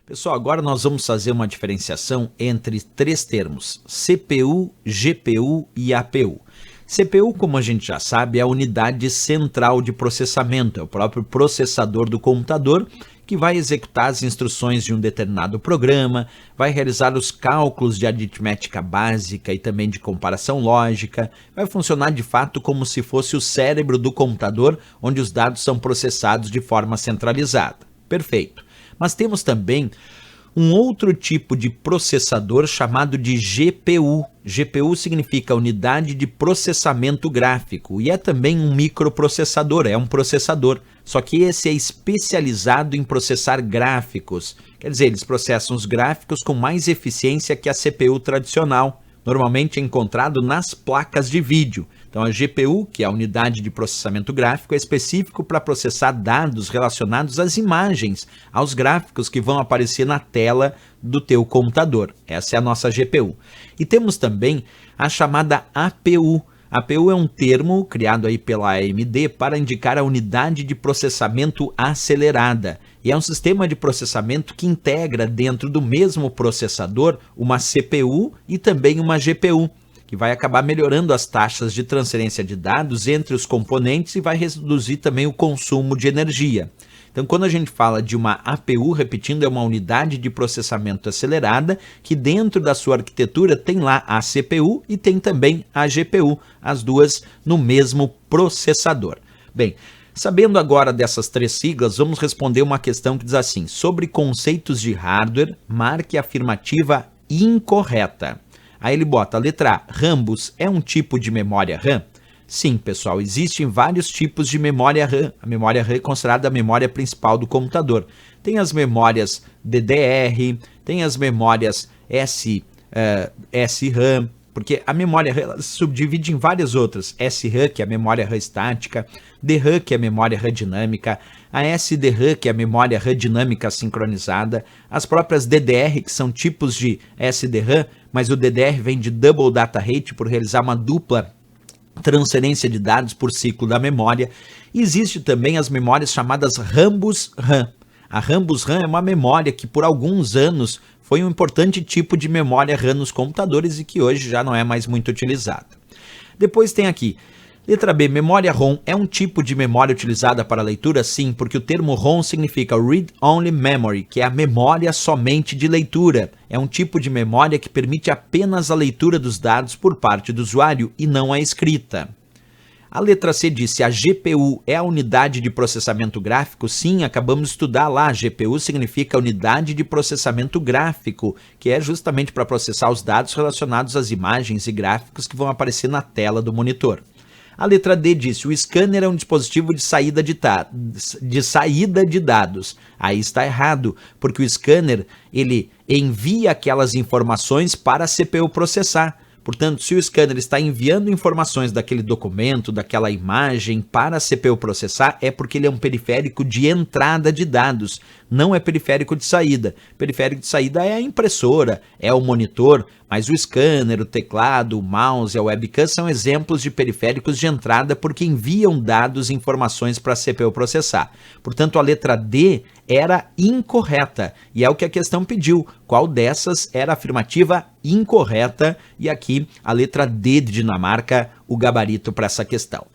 Pessoal, agora nós vamos fazer uma diferenciação entre três termos: CPU, GPU e APU. CPU, como a gente já sabe, é a unidade central de processamento, é o próprio processador do computador que vai executar as instruções de um determinado programa, vai realizar os cálculos de aritmética básica e também de comparação lógica, vai funcionar de fato como se fosse o cérebro do computador, onde os dados são processados de forma centralizada. Perfeito. Mas temos também um outro tipo de processador chamado de GPU. GPU significa unidade de processamento gráfico e é também um microprocessador, é um processador. Só que esse é especializado em processar gráficos. Quer dizer, eles processam os gráficos com mais eficiência que a CPU tradicional. Normalmente é encontrado nas placas de vídeo. Então a GPU, que é a unidade de processamento gráfico, é específico para processar dados relacionados às imagens, aos gráficos que vão aparecer na tela do teu computador. Essa é a nossa GPU. E temos também a chamada APU. APU é um termo criado aí pela AMD para indicar a unidade de processamento acelerada. E é um sistema de processamento que integra dentro do mesmo processador uma CPU e também uma GPU, que vai acabar melhorando as taxas de transferência de dados entre os componentes e vai reduzir também o consumo de energia. Então, quando a gente fala de uma APU, repetindo, é uma unidade de processamento acelerada que dentro da sua arquitetura tem lá a CPU e tem também a GPU, as duas no mesmo processador. Bem, sabendo agora dessas três siglas, vamos responder uma questão que diz assim: sobre conceitos de hardware, marque a afirmativa incorreta. Aí ele bota a letra A, Rambus é um tipo de memória RAM? Sim, pessoal, existem vários tipos de memória RAM. A memória RAM é considerada a memória principal do computador. Tem as memórias DDR, tem as memórias SRAM, porque a memória RAM ela se subdivide em várias outras. SRAM, que é a memória RAM estática, DRAM, que é a memória RAM dinâmica, a SDRAM, que é a memória RAM dinâmica sincronizada, as próprias DDR, que são tipos de SDRAM, mas o DDR vem de Double Data Rate, por realizar uma dupla transferência de dados por ciclo da memória. Existe também as memórias chamadas Rambus RAM. A Rambus RAM é uma memória que por alguns anos foi um importante tipo de memória RAM nos computadores e que hoje já não é mais muito utilizada. Depois tem aqui, letra B, memória ROM é um tipo de memória utilizada para leitura? Sim, porque o termo ROM significa Read Only Memory, que é a memória somente de leitura. É um tipo de memória que permite apenas a leitura dos dados por parte do usuário e não a escrita. A letra C diz se a GPU é a unidade de processamento gráfico. Sim, acabamos de estudar lá. GPU significa unidade de processamento gráfico, que é justamente para processar os dados relacionados às imagens e gráficos que vão aparecer na tela do monitor. A letra D diz o scanner é um dispositivo de saída de dados. Aí está errado, porque o scanner ele envia aquelas informações para a CPU processar. Portanto, se o scanner está enviando informações daquele documento, daquela imagem para a CPU processar, é porque ele é um periférico de entrada de dados, não é periférico de saída. Periférico de saída é a impressora, é o monitor, mas o scanner, o teclado, o mouse, a webcam são exemplos de periféricos de entrada porque enviam dados e informações para a CPU processar. Portanto, a letra D era incorreta e é o que a questão pediu. Qual dessas era a afirmativa incorreta? E aqui a letra D de Dinamarca, o gabarito para essa questão.